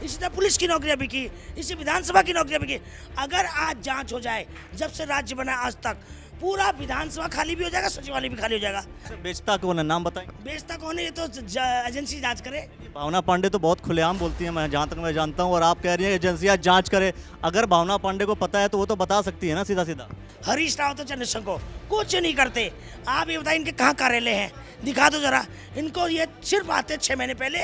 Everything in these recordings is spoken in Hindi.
इसी तरह पुलिस की नौकरियां भी की, इसी विधानसभा की नौकरियां भी की। अगर आज जांच हो जाए, जब से राज्य बना आज तक, पूरा विधानसभा खाली भी हो जाएगा, सचिवालय भी खाली हो जाएगा। बेचता कौन है, नाम बताएं। बेचता कौन है, ये तो एजेंसी जांच करे। भावना पांडे तो बहुत खुलेआम बोलती हैं, मैं जहाँ तक मैं जानता हूँ, और आप कह रही हैं एजेंसियाँ जांच करे। अगर भावना पांडे को पता है तो वो तो बता सकती है ना सीधा सीधा। हरीश रावत और चंद्रशेखर को कुछ नहीं करते। आप ये बताइए इनके कहाँ कार्यालय हैं, दिखा दो जरा इनको। ये सिर्फ आते 6 महीने पहले,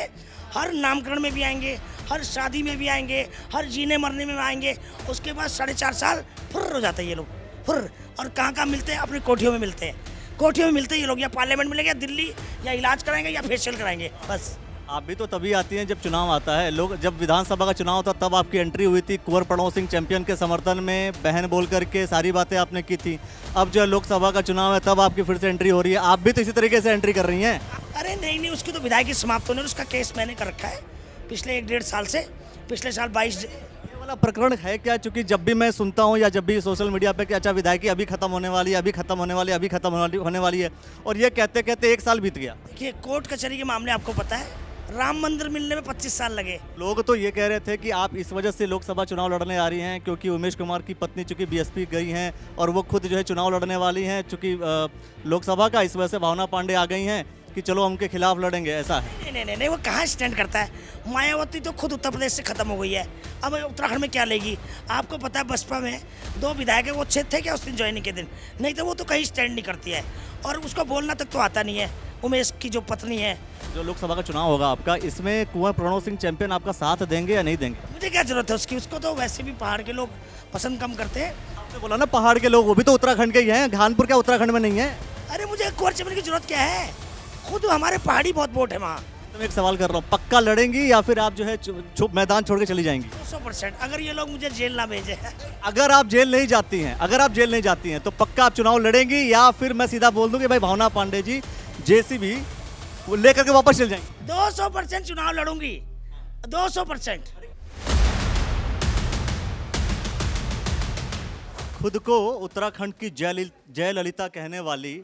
हर नामकरण में भी आएंगे, हर शादी में भी आएंगे, हर जीने मरने में आएंगे। उसके बाद 4.5 साल फुर्र हो जाते हैं ये लोग, फुर्र। और कहाँ कहाँ मिलते हैं, अपनी कोठियों में मिलते हैं। कोठियों में मिलते हैं ये लोग, या पार्लियामेंट मिलेंगे, या दिल्ली, या इलाज कराएंगे, या फेशियल कराएंगे, बस। आप भी तो तभी आती हैं जब चुनाव आता है। लोग जब विधानसभा का चुनाव था तब आपकी एंट्री हुई थी, कुंवर प्रणव सिंह चैंपियन के समर्थन में बहन बोल करके सारी बातें आपने की थी। अब जो लोकसभा का चुनाव है तब आपकी फिर से एंट्री हो रही है। आप भी तो इसी तरीके से एंट्री कर रही हैं। अरे नहीं नहीं, उसकी तो विधायकी समाप्त होने, उसका केस मैंने कर रखा है पिछले 1-1.5 साल से। पिछले साल 22 ये वाला प्रकरण है क्या? क्योंकि जब भी मैं सुनता हूँ या जब भी सोशल मीडिया पे कि अच्छा विधायकी अभी खत्म होने वाली है, अभी खत्म होने वाली है, अभी खत्म होने वाली है, और ये कहते कहते 1 साल बीत गया। देखिए, कोर्ट कचहरी के मामले आपको पता है, राम मंदिर मिलने में 25 साल लगे। लोग तो ये कह रहे थे कि आप इस वजह से लोकसभा चुनाव लड़ने आ रही हैं क्योंकि उमेश कुमार की पत्नी चूंकि बीएसपी गई हैं और वो खुद जो है चुनाव लड़ने वाली हैं चूंकि लोकसभा का, इस वजह से भावना पांडे आ गई हैं कि चलो उनके खिलाफ लड़ेंगे, ऐसा है। नहीं नहीं नहीं नहीं, वो कहाँ स्टैंड करता है। मायावती तो खुद उत्तर प्रदेश से खत्म हो गई है, अब उत्तराखंड में क्या लेगी। आपको पता है बसपा में 2 विधायक वो अच्छे थे क्या उस दिन ज्वाइनिंग के दिन, नहीं तो वो तो कहीं स्टैंड नहीं करती है, और उसको बोलना तक तो आता नहीं है। उमेश की जो पत्नी है, जो लोकसभा का चुनाव होगा आपका, इसमें कुंवर प्रणव सिंह चैंपियन आपका साथ देंगे या नहीं देंगे? मुझे क्या जरूरत है उसकी, उसको तो वैसे भी पहाड़ के लोग पसंद कम करते हैं। आपने बोला ना पहाड़ के लोग, वो भी तो उत्तराखंड के ही हैं। कानपुर क्या उत्तराखंड में नहीं है? अरे मुझे कुंवर चमन की जरूरत क्या है, खुद हमारे पहाड़ी बहुत वोट है वहाँ। तो मैं एक सवाल कर रहा हूँ, पक्का लड़ेंगी या फिर आप जो है मैदान छोड़ के चली जाएंगी? 200%। अगर ये लोग मुझे जेल ना भेजे। अगर आप जेल नहीं जाती हैं, अगर आप जेल नहीं जाती हैं तो पक्का आप चुनाव लड़ेंगी, या फिर मैं सीधा बोल दूं कि भाई भावना पांडे जी जेसीबी वो लेकर के वापस चल जाएंगे? 200% चुनाव लड़ूंगी, 200%। खुद को उत्तराखंड की जयललिता कहने वाली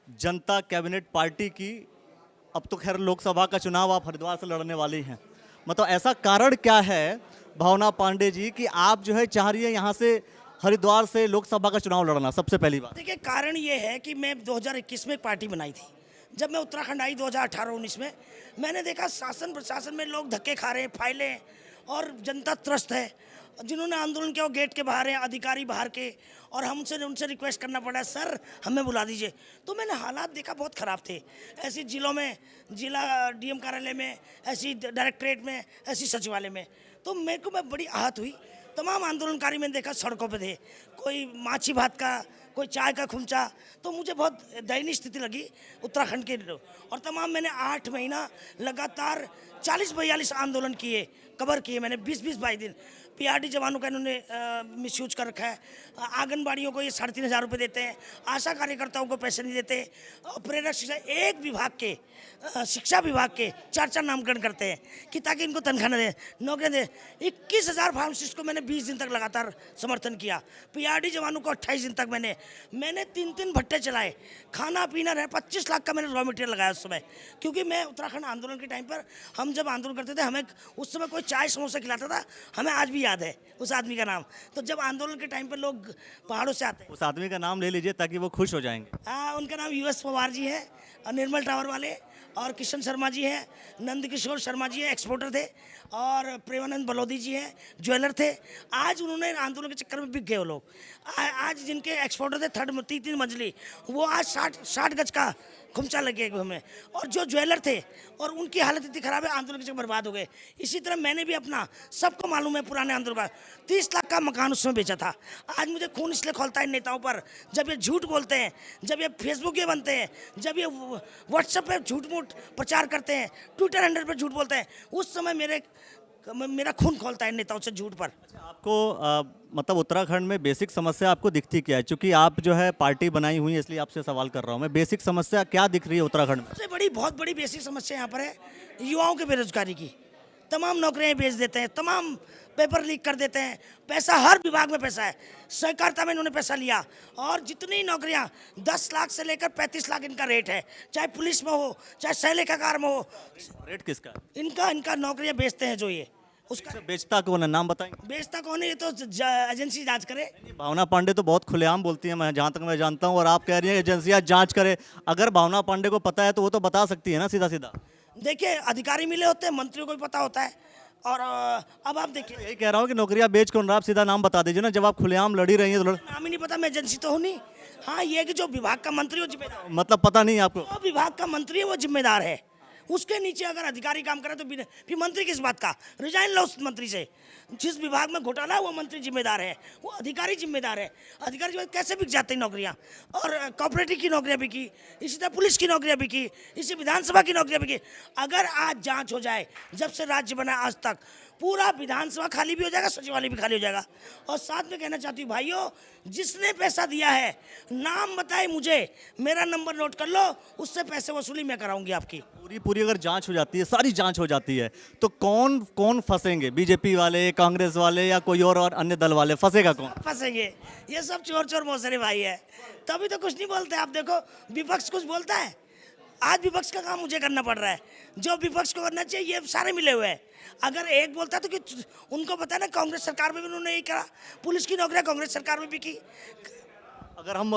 जनता कैबिनेट पार्टी की, अब तो खैर लोकसभा का चुनाव आप हरिद्वार से लड़ने वाली हैं, मतलब ऐसा कारण क्या है भावना पांडे जी कि आप जो है चाह रही है यहाँ से हरिद्वार से लोकसभा का चुनाव लड़ना? सबसे पहली बात देखिए, कारण ये है कि मैं 2021 में एक पार्टी बनाई थी। जब मैं उत्तराखंड आई 2018-19 में, मैंने देखा शासन प्रशासन में लोग धक्के खा रहे हैं, फाइलें, और जनता त्रस्त है। जिन्होंने आंदोलन किया वो गेट के बाहर हैं, अधिकारी बाहर के, और हमसे उनसे रिक्वेस्ट करना पड़ा, सर हमें बुला दीजिए। तो मैंने हालात देखा बहुत ख़राब थे। ऐसी जिलों में, जिला डीएम कार्यालय में, ऐसी डायरेक्टरेट में, ऐसी सचिवालय में, तो मेरे को मैं बड़ी आहत हुई। तमाम आंदोलनकारी मैंने देखा सड़कों पे थे, कोई माछी भात का, कोई चाय का खुमचा। तो मुझे बहुत दयनीय स्थिति लगी उत्तराखंड के लोग। और तमाम मैंने 8 महीना लगातार 40-42 आंदोलन किए, कवर किए मैंने 20-22 दिन। पीआरडी जवानों का इन्होंने मिसयूज कर रखा है। आंगनबाड़ियों को ये 3,500 रुपये देते हैं, आशा कार्यकर्ताओं को पैसे नहीं देते, प्रेरक शिक्षा एक विभाग के, शिक्षा विभाग के 4-4 नामकरण करते हैं कि ताकि इनको तनख्वाह न दें, नौकरी दें। 21,000 फार्मासिस्ट को मैंने 20 दिन तक लगातार समर्थन किया। पीआरडी जवानों को 28 दिन तक मैंने 3 भट्टे चलाए, खाना पीना रहे। 25 लाख का मैंने रॉ मटेरियल लगाया उस समय, क्योंकि मैं उत्तराखंड आंदोलन के टाइम पर, हम जब आंदोलन करते थे, हमें उस समय कोई चाय समोसा खिलाता था, हमें आज भी याद है उस आदमी का नाम। तो जब आंदोलन के टाइम पर लोग पहाड़ों से आते हैं, उस आदमी का नाम ले लीजिए ताकि वो खुश हो जाएंगे। उनका नाम यूएस पवार जी है, और निर्मल टावर वाले, और किशन शर्मा जी हैं, नंदकिशोर शर्मा जी हैं, एक्सपोर्टर थे, और प्रेमानंद बलौदी जी हैं, ज्वेलर थे। आज उन्होंने आंदोलन के चक्कर में बिक गए वो लोग। आज जिनके एक्सपोर्टर थे 3 मंजिली, वो आज 60 गज का खुमचा लगे हमें, और जो ज्वेलर थे, और उनकी हालत इतनी ख़राब है, आंदोलन के चक्कर बर्बाद हो गए। इसी तरह मैंने भी अपना, सबको मालूम है पुराने आंदोलन का, 30 लाख का मकान उसमें बेचा था। आज मुझे खून इसलिए खोलता है इन नेताओं पर, जब ये झूठ बोलते हैं, जब ये फेसबुक ये बनते हैं, जब ये व्हाट्सएप पे झूठ मूठ प्रचार करते हैं, ट्विटर हैंडल पर झूठ बोलते हैं, उस समय मेरा खून खोलता है इन नेताओं से झूठ पर। आपको मतलब उत्तराखंड में बेसिक समस्या आपको दिखती क्या है? क्योंकि आप जो है पार्टी बनाई हुई है, इसलिए आपसे सवाल कर रहा हूँ मैं। बेसिक समस्या क्या दिख रही है उत्तराखंड में? सबसे बहुत बड़ी बेसिक समस्या यहाँ पर है युवाओं की बेरोजगारी की। तमाम नौकरियाँ बेच देते हैं, तमाम पेपर लीक कर देते हैं, पैसा हर विभाग में पैसा है। सहकारिता में इन्होंने पैसा लिया, और जितनी नौकरियाँ 10 लाख से लेकर 35 लाख इनका रेट है, चाहे पुलिस में हो, चाहे सहलेखागार में हो। रेट किसका? इनका नौकरियाँ बेचते हैं जो ये उसका बेचता कौन है, नाम बताएंगे? बेचता कौन है ये तो एजेंसी जांच करे। भावना पांडे तो बहुत खुलेआम बोलती है, मैं जहाँ तक मैं जानता हूँ, और आप कह रही हैं एजेंसियाँ जांच करे। अगर भावना पांडे को पता है तो वो तो बता सकती है ना सीधा सीधा। देखिए अधिकारी मिले होते हैं, मंत्रियों को भी पता होता है। और अब आप देखिए, यही कह रहा हूँ कि नौकरियाँ बेच कौन रहा, आप सीधा नाम बता दीजिए ना। जब आप खुलेआम लड़ी रही हैं तो नाम ही नहीं पता, मैं एजेंसी तो हूँ नहीं। हाँ ये कि जो विभाग का मंत्री वो जिम्मेदार, मतलब पता नहीं आपको? जो विभाग का मंत्री है वो जिम्मेदार है। उसके नीचे अगर अधिकारी काम करे तो फिर मंत्री किस बात का, रिजाइन लो उस मंत्री से। जिस विभाग में घोटाला है वो मंत्री जिम्मेदार है, वो अधिकारी जिम्मेदार है। अधिकारी जिम्मेदार कैसे बिक जाती नौकरियां, और कॉपरेटिव की नौकरियां बिकी, इसी तरह पुलिस की नौकरियां बिकी, इसी विधानसभा की नौकरियां बिकी। अगर आज जांच हो जाए, जब से राज्य बना आज तक, पूरा विधानसभा खाली भी हो जाएगा, सचिवालय भी खाली हो जाएगा। और साथ में कहना चाहती हूँ भाइयों, जिसने पैसा दिया है नाम बताए मुझे, मेरा नंबर नोट कर लो, उससे पैसे वसूली मैं कराऊंगी आपकी। पूरी पूरी अगर जांच हो जाती है, सारी जांच हो जाती है, तो कौन कौन फंसेंगे? बीजेपी वाले, कांग्रेस वाले, या कोई और अन्य दल वाले? फंसेगा कौन? फंसेंगे ये सब चोर चोर मौसरे भाई है, तभी तो कुछ नहीं बोलते। आप देखो विपक्ष कुछ बोलता है, आज विपक्ष का काम मुझे करना पड़ रहा है। जो विपक्ष को करना चाहिए ये सारे मिले हुए हैं। अगर एक बोलता तो कि उनको पता है ना, कांग्रेस सरकार में भी उन्होंने यही करा, पुलिस की नौकरियां कांग्रेस सरकार में भी की। अगर हम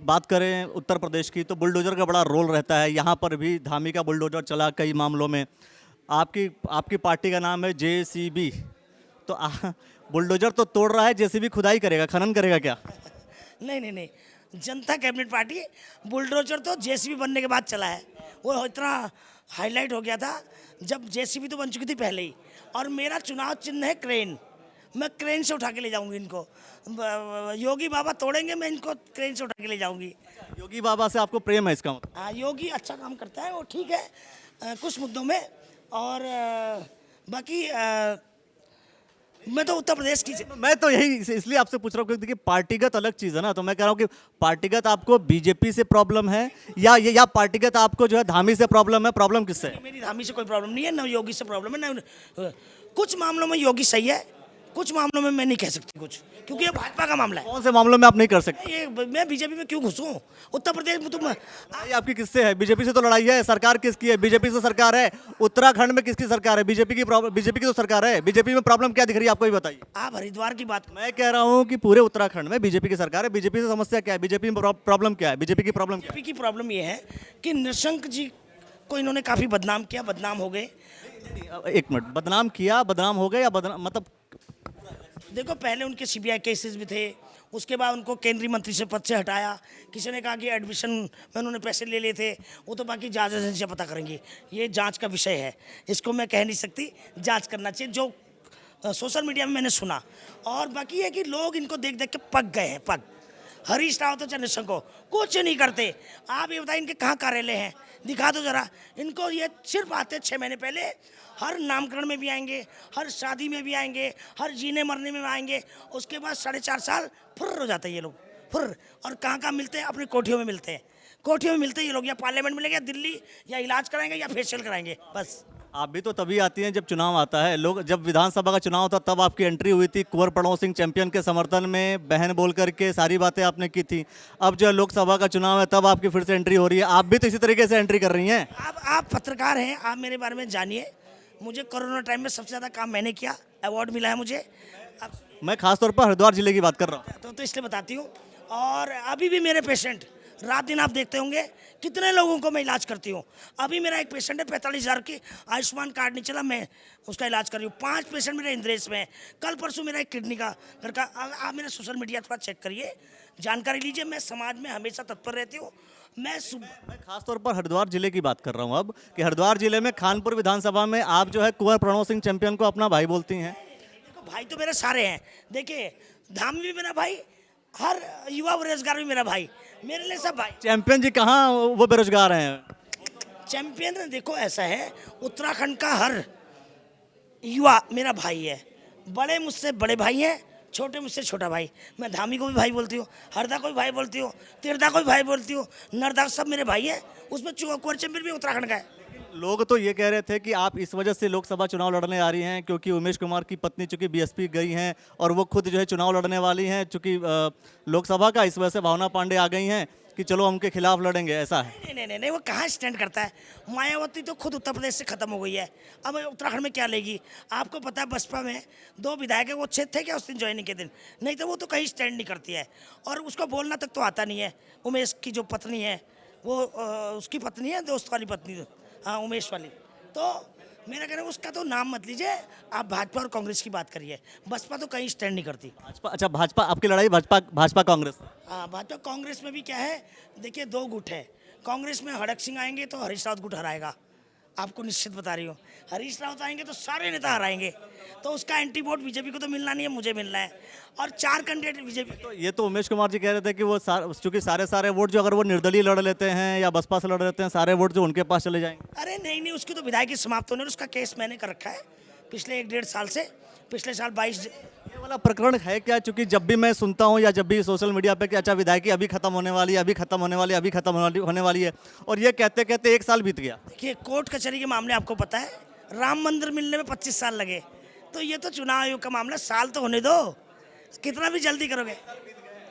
बात करें उत्तर प्रदेश की, तो बुलडोजर का बड़ा रोल रहता है। यहाँ पर भी धामी का बुलडोजर चला कई मामलों में। आपकी आपकी पार्टी का नाम है जेसीबी, तो बुलडोजर तो तोड़ रहा है, जेसीबी खुदाई करेगा, खनन करेगा क्या? नहीं नहीं नहीं, जनता कैबिनेट पार्टी, बुलडोजर तो जेसीबी बनने के बाद चला है। वो इतना हाईलाइट हो गया था जब जेसीबी तो बन चुकी थी पहले ही। और मेरा चुनाव चिन्ह है क्रेन, मैं क्रेन से उठा के ले जाऊंगी इनको। योगी बाबा तोड़ेंगे, मैं इनको क्रेन से उठा के ले जाऊंगी। योगी बाबा से आपको प्रेम है इसका मतलब? हाँ योगी अच्छा काम करता है, वो ठीक है कुछ मुद्दों में। और बाकी मैं तो उत्तर प्रदेश की मैं तो यही इसलिए आपसे पूछ रहा हूँ, क्योंकि देखिए पार्टीगत अलग चीज़ है ना। तो मैं कह रहा हूँ कि पार्टीगत आपको बीजेपी से प्रॉब्लम है, या पार्टीगत आपको जो है धामी से प्रॉब्लम है? प्रॉब्लम किससे है? मेरी धामी से कोई प्रॉब्लम नहीं है, ना योगी से प्रॉब्लम है, ना कुछ मामलों में योगी सही है, कुछ मामलों में मैं नहीं कह सकती कुछ, क्योंकि ये भाजपा का मामला है। कौन से मामलों में आप नहीं कर सकते? ये मैं बीजेपी में क्यों घुसूं? उत्तर प्रदेश में तुम ये आपकी किससे है? बीजेपी से तो लड़ाई है, सरकार किसकी है? बीजेपी से सरकार है। उत्तराखंड में किसकी सरकार है? बीजेपी की बीजेपी की तो सरकार है। बीजेपी में प्रॉब्लम क्या दिख रही है आपको, ही बताइए। आप हरिद्वार की बात, मैं कह रहा हूँ कि पूरे उत्तराखंड में बीजेपी की सरकार है। बीजेपी से समस्या क्या है? बीजेपी में प्रॉब्लम क्या है? बीजेपी की प्रॉब्लम क्या बीजेपी की प्रॉब्लम ये है कि निशंक जी को इन्होंने काफी बदनाम किया, बदनाम हो गए। है? एक मिनट, बदनाम किया, बदनाम हो गए, या बदनाम मतलब? देखो पहले उनके सीबीआई केसेस भी थे, उसके बाद उनको केंद्रीय मंत्री से पद से हटाया। किसी ने कहा कि एडमिशन में उन्होंने पैसे ले लिए थे, वो तो बाकी जांच एजेंसियाँ पता करेंगी, ये जांच का विषय है, इसको मैं कह नहीं सकती। जांच करना चाहिए, जो सोशल मीडिया में मैंने सुना। और बाकी है कि लोग इनको देख देख के पक गए हैं, पक। हरीश रावत तो चंद्रशेखर को कुछ नहीं करते। आप ये बताइए इनके कहाँ कार्यालय हैं, दिखा दो जरा इनको। ये सिर्फ आते 6 महीने पहले, हर नामकरण में भी आएंगे, हर शादी में भी आएंगे, हर जीने मरने में आएंगे। उसके बाद 4.5 साल फुर्र हो जाते हैं ये लोग, फुर्र। और कहाँ कहाँ मिलते हैं? अपनी कोठियों में मिलते हैं, कोठियों में मिलते हैं ये लोग। या पार्लियामेंट मिलेंगे, या दिल्ली, या इलाज कराएंगे, या फेशियल कराएंगे, बस। आप भी तो तभी आती हैं जब चुनाव आता है। लोग, जब विधानसभा का चुनाव था तब आपकी एंट्री हुई थी कुंवर प्रणव सिंह चैंपियन के समर्थन में, बहन बोल करके सारी बातें आपने की थी। अब जो लोकसभा का चुनाव है तब आपकी फिर से एंट्री हो रही है। आप भी तो इसी तरीके से एंट्री कर रही हैं। आप पत्रकार हैं, आप मेरे बारे में जानिए। मुझे कोरोना टाइम में सबसे ज़्यादा काम मैंने किया, अवार्ड मिला है मुझे। मैं खासतौर पर हरिद्वार जिले की बात कर रहा हूँ। तो इसलिए बताती हूँ। और अभी भी मेरे पेशेंट, रात दिन आप देखते होंगे कितने लोगों को मैं इलाज करती हूँ। अभी मेरा एक पेशेंट है, 45,000 की आयुष्मान कार्ड नहीं चला, मैं उसका इलाज कर रही हूँ। 5 पेशेंट मेरे इंद्रेश में हैं। कल परसों मेरा एक किडनी का घर का। आप मेरा सोशल मीडिया थोड़ा चेक करिए, जानकारी लीजिए। मैं समाज में हमेशा तत्पर रहती हूँ। मैं खासतौर पर हरिद्वार जिले की बात कर रहा हूँ अब, कि हरिद्वार जिले में खानपुर विधानसभा में आप जो है कुंवर प्रणव सिंह चैंपियन को अपना भाई बोलती हैं। देखो भाई तो मेरे सारे हैं। देखिए धाम भी मेरा भाई, हर युवा बेरोजगार भी मेरा भाई, मेरे लिए सब भाई। चैंपियन जी कहाँ वो बेरोजगार हैं? चैंपियन देखो ऐसा है, उत्तराखंड का हर युवा मेरा भाई है। बड़े मुझसे बड़े भाई हैं, छोटे मुझसे छोटा भाई। मैं धामी को भी भाई बोलती हूँ, हरदा को भी भाई बोलती हूँ, तिरदा को भी भाई बोलती हूँ, नरदा, सब मेरे भाई हैं। उसमें कुंवर चैंपियन भी उत्तराखंड का है। लोग तो ये कह रहे थे कि आप इस वजह से लोकसभा चुनाव लड़ने आ रही हैं क्योंकि उमेश कुमार की पत्नी चूंकि बीएसपी गई हैं और वो खुद जो है चुनाव लड़ने वाली हैं चूंकि लोकसभा का, इस वजह से भावना पांडे आ गई हैं कि चलो हम उनके खिलाफ लड़ेंगे, ऐसा है। नहीं, वो कहाँ स्टैंड करता है। मायावती तो खुद उत्तर प्रदेश से खत्म हो गई है, अब उत्तराखंड में क्या लेगी। आपको पता है बसपा में 2 विधायक है, वो अच्छे थे क्या उस दिन ज्वाइनिंग के दिन? नहीं तो वो तो कहीं स्टैंड नहीं करती है और उसको बोलना तक तो आता नहीं है। उमेश की जो पत्नी है वो उसकी पत्नी है, दोस्त वाली पत्नी, हाँ उमेश वाली। तो मेरा कहना है उसका तो नाम मत लीजिए, आप भाजपा और कांग्रेस की बात करिए। बसपा तो कहीं स्टैंड नहीं करती। भाजपा, अच्छा भाजपा, आपकी लड़ाई भाजपा कांग्रेस। हाँ भाजपा कांग्रेस में भी क्या है, देखिए 2 गुट है। कांग्रेस में हड़क सिंह आएंगे तो हरीश रावत गुट हराएगा, आपको निश्चित बता रही हूँ। हरीश रावत आएंगे तो सारे नेता हराएंगे, तो उसका एंटी वोट बीजेपी को तो मिलना नहीं है, मुझे मिलना है। और 4 कैंडिडेट बीजेपी। तो ये तो उमेश कुमार जी कह रहे थे कि वो चूंकि सारे वोट जो अगर वो निर्दलीय लड़ लेते हैं या बसपा से लड़ लेते हैं, सारे वोट जो उनके पास चले जाएंगे। अरे नहीं, उसकी तो विधायकी समाप्त होने, उसका केस मैंने कर रखा है पिछले 1-1.5 साल से। पिछले साल 22 ये वाला प्रकरण है क्या? क्योंकि जब भी मैं सुनता हूँ या जब भी सोशल मीडिया पे कि अच्छा विधायकी अभी खत्म होने वाली है, अभी खत्म होने वाली है, अभी खत्म होने वाली है, और ये कहते कहते 1 साल बीत गया। देखिए कोर्ट कचहरी के मामले आपको पता है, राम मंदिर मिलने में 25 साल लगे, तो ये तो चुनाव आयोग का मामला, साल तो होने दो, कितना भी जल्दी करोगे।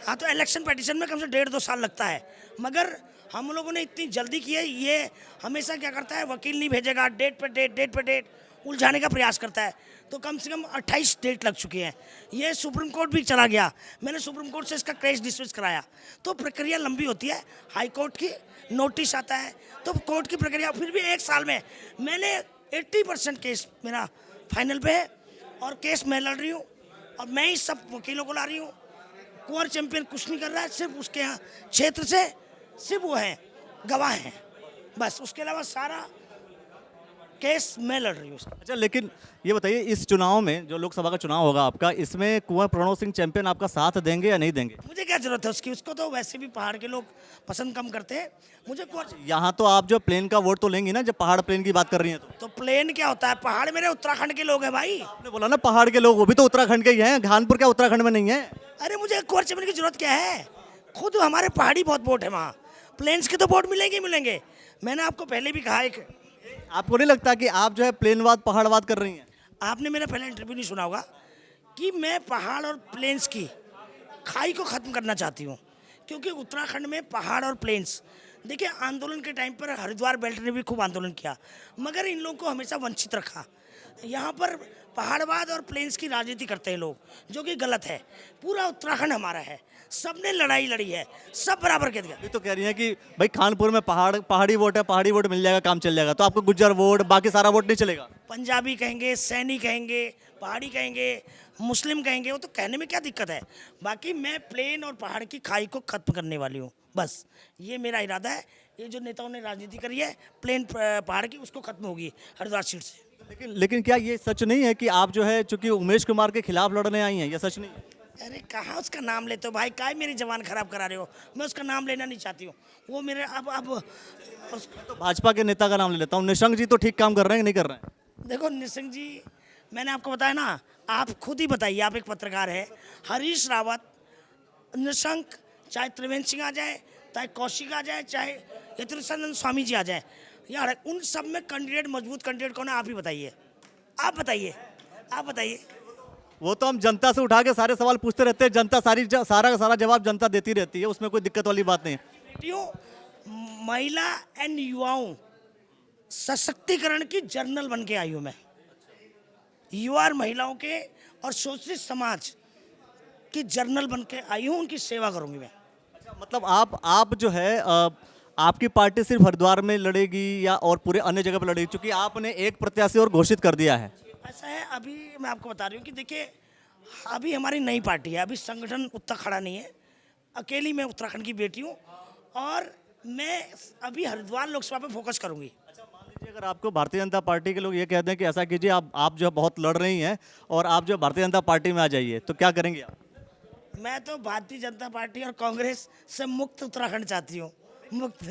हाँ तो इलेक्शन पिटीशन में कम से 1.5-2 साल लगता है, मगर हम लोगों ने इतनी जल्दी की है। ये हमेशा क्या करता है, वकील नहीं भेजेगा, डेट पे डेट उलझाने का प्रयास करता है। तो कम से कम 28 डेट लग चुके हैं। ये सुप्रीम कोर्ट भी चला गया, मैंने सुप्रीम कोर्ट से इसका केस डिसमिस कराया। तो प्रक्रिया लंबी होती है, हाई कोर्ट की नोटिस आता है, तो कोर्ट की प्रक्रिया, फिर भी 1 साल में मैंने 80% केस मेरा फाइनल पे है और केस मैं लड़ रही हूँ और मैं ही सब वकीलों को ला रही हूँ। कुंवर चैंपियन कुछ नहीं कर रहा है, सिर्फ उसके यहाँ क्षेत्र से सिर्फ वो हैं गवाह हैं, बस उसके अलावा सारा केस मैं लड़ रही हूँ। अच्छा लेकिन ये बताइए, इस चुनाव में जो लोकसभा का चुनाव होगा आपका, इसमें कुंवर प्रणव सिंह चैंपियन आपका साथ देंगे या नहीं देंगे? मुझे क्या जरूरत है उसकी, उसको तो वैसे भी पहाड़ के लोग पसंद कम करते हैं। मुझे यहाँ तो आप जो प्लेन का वोट तो लेंगी ना, जब पहाड़ प्लेन की बात कर रही हैं तो प्लेन क्या होता है, पहाड़ मेरे उत्तराखंड के लोग हैं भाई। आपने बोला ना पहाड़ के लोग, वो भी तो उत्तराखंड के ही हैं, कानपुर क्या उत्तराखंड में नहीं है? अरे मुझे कुंवर चैंपियन की जरूरत क्या है, खुद हमारे पहाड़ी बहुत वोट है वहाँ, प्लेन्स के तो वोट मिलेंगे। मैंने आपको पहले भी कहा, एक आपको नहीं लगता कि आप जो है प्लेनवाद पहाड़वाद कर रही हैं? आपने मेरा पहला इंटरव्यू नहीं सुना होगा कि मैं पहाड़ और प्लेन्स की खाई को ख़त्म करना चाहती हूँ, क्योंकि उत्तराखंड में पहाड़ और प्लेन्स, देखिए आंदोलन के टाइम पर हरिद्वार बेल्ट ने भी खूब आंदोलन किया, मगर इन लोगों को हमेशा वंचित रखा। यहाँ पर पहाड़वाद और प्लेन्स की राजनीति करते हैं लोग, जो कि गलत है। पूरा उत्तराखंड हमारा है, सबने लड़ाई लड़ी है, सब बराबर के दिया। ये तो कह रही हैं कि भाई कानपुर में पहाड़ी वोट है, पहाड़ी वोट मिल जाएगा, काम चल जाएगा, तो आपको गुज्जर वोट बाकी सारा वोट नहीं चलेगा? पंजाबी कहेंगे, सैनी कहेंगे, पहाड़ी कहेंगे, मुस्लिम कहेंगे, वो तो कहने में क्या दिक्कत है। बाकी मैं प्लेन और पहाड़ की खाई को खत्म करने वाली हूँ, बस ये मेरा इरादा है। ये जो नेताओं ने राजनीति करी है प्लेन पहाड़ की, उसको खत्म होगी हरिद्वार सीट से। लेकिन क्या ये सच नहीं है कि आप जो है चूंकि उमेश कुमार के खिलाफ लड़ने आई हैं, ये सच नहीं है? अरे कहाँ उसका नाम लेते हो भाई, काय मेरी जबान खराब करा रहे हो। मैं उसका नाम लेना नहीं चाहती हूँ, वो मेरे अब तो भाजपा के नेता का नाम ले लेता हूँ, निशंक जी तो ठीक काम कर रहे हैं कि नहीं कर रहे हैं? देखो निशंक जी, मैंने आपको बताया ना, आप खुद ही बताइए, आप एक पत्रकार है। हरीश रावत, निशंक, चाहे त्रिवेंद्र सिंह आ जाए, चाहे कौशिक आ जाए, चाहे यतीन्द्र स्वामी जी आ जाए, यार उन सब में कैंडिडेट, मजबूत कैंडिडेट कौन है, आप ही बताइए। आप बताइए। वो तो हम जनता से उठा के सारे सवाल पूछते रहते हैं, जनता सारा का सारा जवाब जनता देती रहती है, उसमें कोई दिक्कत वाली बात नहीं है। बेटियों, महिला एंड युवाओं सशक्तिकरण की जर्नल बन के आई हूँ मैं। युवा और महिलाओं के और शोषित समाज की जर्नल बन के आई हूँ, उनकी सेवा करूँगी मैं। अच्छा, मतलब आप जो है आपकी पार्टी सिर्फ हरिद्वार में लड़ेगी या और पूरे अन्य जगह पर लड़ेगी? क्योंकि आपने एक प्रत्याशी और घोषित कर दिया है। ऐसा है, अभी मैं आपको बता रही हूँ कि देखिए अभी हमारी नई पार्टी है, अभी संगठन उतना खड़ा नहीं है, अकेली मैं उत्तराखंड की बेटी हूँ और मैं अभी हरिद्वार लोकसभा पे फोकस करूँगी। अच्छा मान लीजिए अगर आपको भारतीय जनता पार्टी के लोग ये कहते हैं कि ऐसा कीजिए, आप जो बहुत लड़ रही हैं और आप जो भारतीय जनता पार्टी में आ जाइए, तो क्या करेंगे आप? मैं तो भारतीय जनता पार्टी और कांग्रेस से मुक्त उत्तराखंड चाहती हूँ, मुक्त।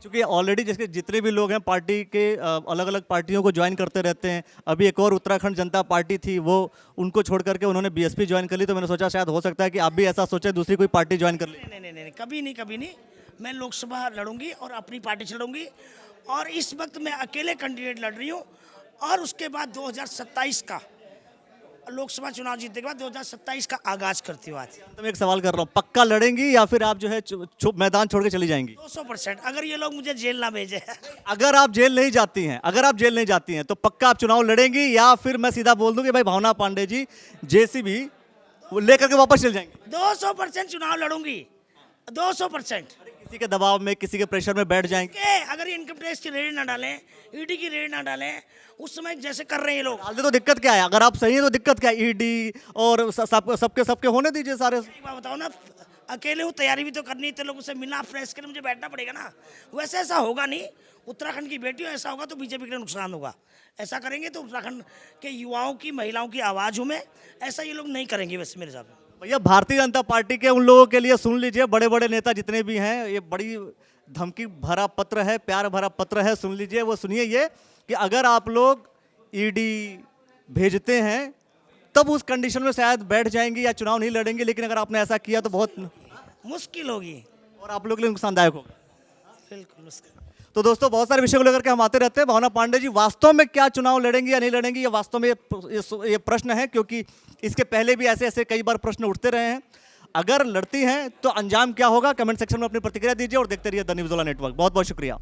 क्योंकि ऑलरेडी जिसके जितने भी लोग हैं पार्टी के अलग अलग पार्टियों को ज्वाइन करते रहते हैं। अभी एक और उत्तराखंड जनता पार्टी थी, वो उनको छोड़ करके उन्होंने बीएसपी ज्वाइन कर ली, तो मैंने सोचा शायद हो सकता है कि आप भी ऐसा सोचें, दूसरी कोई पार्टी ज्वाइन कर ली। नहीं, कभी नहीं। मैं लोकसभा लड़ूंगी और अपनी पार्टी से लड़ूंगी। और इस वक्त मैं अकेले कैंडिडेट लड़ रही हूँ। और उसके बाद 2027 का लोकसभा चुनाव जीतने के बाद 2027 का आगाज करती हूँ आज। तो मैं एक सवाल कर रहा हूँ, पक्का लड़ेंगी या फिर आप जो है मैदान छोड़ के चली जाएंगी? 200%, अगर ये लोग मुझे जेल ना भेजे। अगर आप जेल नहीं जाती हैं, अगर आप जेल नहीं जाती हैं तो पक्का आप चुनाव लड़ेंगी, या फिर मैं सीधा बोल दूं कि भाई भावना पांडे जी जेसीबी लेकर के वापस चल जाएंगे? 200% चुनाव लड़ूंगी, 200%। किसी के दबाव में, किसी के प्रेशर में बैठ जाएंगे? अगर इनकम टैक्स की रेड ना डालें, ईडी की रेड ना डालें, उस समय जैसे कर रहे हैं ये लोग। डाल दे तो दिक्कत क्या है? अगर आप सही हैं तो दिक्कत क्या है? ईडी और सबके होने दीजिए सारे। एक बात बताओ ना, अकेले हूँ, तैयारी भी तो करनी है, तो लोगों से मिलना, प्रेस के लिए मुझे बैठना पड़ेगा ना। वैसे ऐसा होगा नहीं, उत्तराखंड की बेटी हो, ऐसा होगा तो बीजेपी के लिए नुकसान होगा। ऐसा करेंगे तो उत्तराखंड के युवाओं की, महिलाओं की आवाज़ हूँ मैं, ऐसा ये लोग नहीं करेंगे वैसे मेरे हिसाब से। भैया भारतीय जनता पार्टी के उन लोगों के लिए सुन लीजिए, बड़े बड़े नेता जितने भी हैं, ये बड़ी धमकी भरा पत्र है, प्यार भरा पत्र है, सुन लीजिए। वो सुनिए ये कि अगर आप लोग ईडी भेजते हैं तब उस कंडीशन में शायद बैठ जाएंगी या चुनाव नहीं लड़ेंगे, लेकिन अगर आपने ऐसा किया तो बहुत मुश्किल होगी और आप लोग के लिए नुकसानदायक होगा। बिल्कुल मुश्किल। तो दोस्तों बहुत सारे विषय को लेकर के हम आते रहते हैं। भावना पांडे जी वास्तव में क्या चुनाव लड़ेंगी या नहीं लड़ेंगी, ये वास्तव में ये प्रश्न है, क्योंकि इसके पहले भी ऐसे ऐसे कई बार प्रश्न उठते रहे हैं। अगर लड़ती हैं तो अंजाम क्या होगा, कमेंट सेक्शन में अपनी प्रतिक्रिया दीजिए और देखते रहिए द न्यूज़ वाला नेटवर्क। बहुत बहुत शुक्रिया।